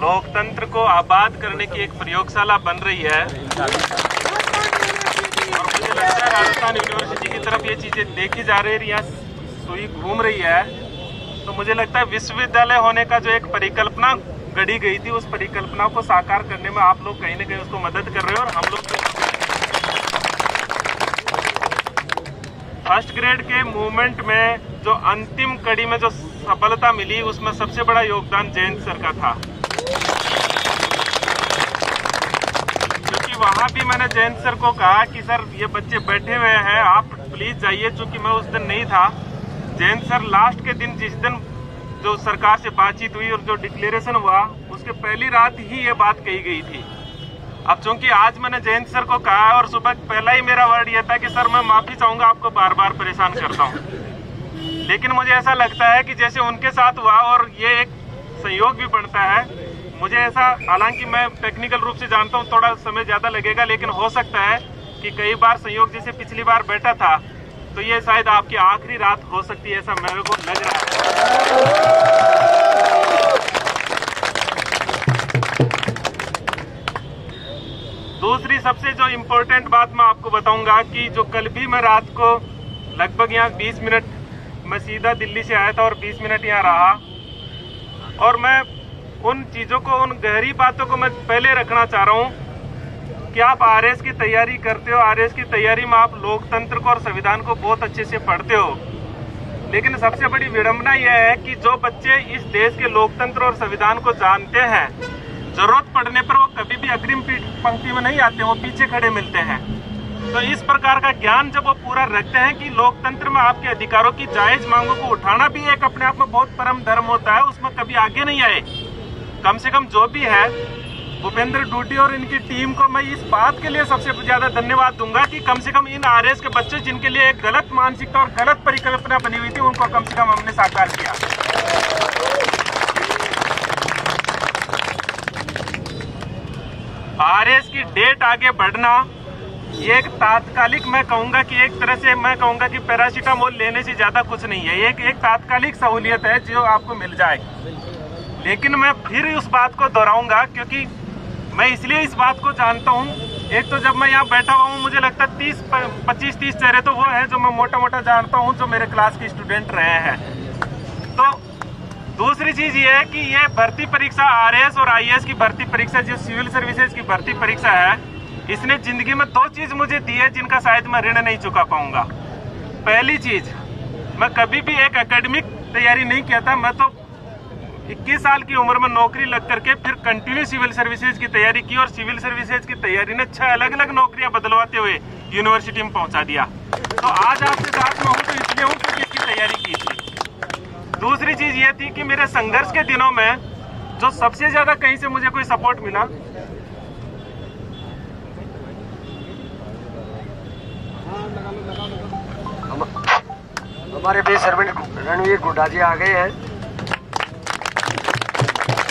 लोकतंत्र को आबाद करने की एक प्रयोगशाला बन रही है और मुझे लगता है राजस्थान यूनिवर्सिटी की तरफ ये चीजें देखी जा रही है, सुई घूम रही है। तो मुझे लगता है विश्वविद्यालय होने का जो एक परिकल्पना गढ़ी गई थी, उस परिकल्पना को साकार करने में आप लोग कहीं न कहीं उसको मदद कर रहे हो। और हम लोग फर्स्ट ग्रेड के मूवमेंट में जो अंतिम कड़ी में जो सफलता मिली, उसमें सबसे बड़ा योगदान जयंत सर का था। क्योंकि वहां भी मैंने जयंत सर को कहा कि सर ये बच्चे बैठे हुए हैं, आप प्लीज जाइए। चूंकि मैं उस दिन नहीं था, जयंत सर लास्ट के दिन, जिस दिन जो सरकार से बातचीत हुई और जो डिक्लेरेशन हुआ, उसके पहली रात ही ये बात कही गई थी। अब चूंकि आज मैंने जयंत सर को कहा और सुबह पहला ही मेरा वर्ड ये था कि सर मैं माफी चाहूंगा, आपको बार बार परेशान करता हूं। लेकिन मुझे ऐसा लगता है कि जैसे उनके साथ हुआ और ये एक संयोग भी बनता है, मुझे ऐसा, हालांकि मैं टेक्निकल रूप से जानता हूं थोड़ा समय ज्यादा लगेगा, लेकिन हो सकता है कि कई बार संयोग, जैसे पिछली बार बैठा था, तो ये शायद आपकी आखिरी रात हो सकती है, ऐसा मेरे को लग रहा है। दूसरी सबसे जो इम्पोर्टेंट बात मैं आपको बताऊंगा कि जो कल भी मैं रात को लगभग यहाँ 20 मिनट, मैं सीधा दिल्ली से आया था और 20 मिनट यहाँ रहा, और मैं उन चीजों को, उन गहरी बातों को मैं पहले रखना चाह रहा हूँ कि आप आरएस की तैयारी करते हो, आरएस की तैयारी में आप लोकतंत्र को और संविधान को बहुत अच्छे से पढ़ते हो, लेकिन सबसे बड़ी विडंबना यह है कि जो बच्चे इस देश के लोकतंत्र और संविधान को जानते हैं, जरूरत पड़ने पर वो कभी भी अग्रिम पंक्ति में नहीं आते, वो पीछे खड़े मिलते हैं। तो इस प्रकार का ज्ञान जब वो पूरा रखते हैं कि लोकतंत्र में आपके अधिकारों की जायज मांगों को उठाना भी एक अपने आप में बहुत परम धर्म होता है, उसमें कभी आगे नहीं आए। कम से कम जो भी है, भूपेंद्र डूडी और इनकी टीम को मैं इस बात के लिए सबसे ज्यादा धन्यवाद दूंगा कि कम से कम इन आरएस के बच्चे, जिनके लिए एक गलत मानसिकता और गलत परिकल्पना बनी हुई थी, उनको कम से कम हमने साकार किया। आरएस की डेट आगे बढ़ना, ये एक तात्कालिक, मैं कहूंगा कि एक तरह से मैं कहूंगा कि पैरासीटामोल लेने से ज्यादा कुछ नहीं है। ये एक तात्कालिक सहूलियत है जो आपको मिल जाए। लेकिन मैं फिर उस बात को दोहराऊंगा, क्योंकि मैं इसलिए इस बात को जानता हूँ। एक तो जब मैं यहाँ बैठा हुआ हूँ, मुझे लगता है 25-30 चेहरे तो वो है जो मैं मोटा मोटा जानता हूँ, जो मेरे क्लास के स्टूडेंट रहे हैं। तो दूसरी चीज ये है कि ये भर्ती परीक्षा, आरएस और आईएएस की भर्ती परीक्षा, जो सिविल सर्विसेज की भर्ती परीक्षा है, इसने जिंदगी में 2 चीज मुझे दी है जिनका शायद मैं ऋण नहीं चुका पाऊंगा। पहली चीज, मैं कभी भी एक एकेडमिक तैयारी नहीं किया था। मैं तो 21 साल की उम्र में नौकरी लग करके फिर कंटिन्यू सिविल सर्विसेज की तैयारी की, और सिविल सर्विसेज की तैयारी ने 6 अलग अलग नौकरियां बदलवाते हुए यूनिवर्सिटी में पहुंचा दिया। तो आज आपके साथ में हूँ तो इसलिए हूँ क्योंकि इसकी तैयारी की थी। दूसरी चीज ये थी कि मेरे संघर्ष के दिनों में जो सबसे ज्यादा कहीं से मुझे कोई सपोर्ट मिला, हमारे बीच रणवीर गुड्डा जी आ गए हैं।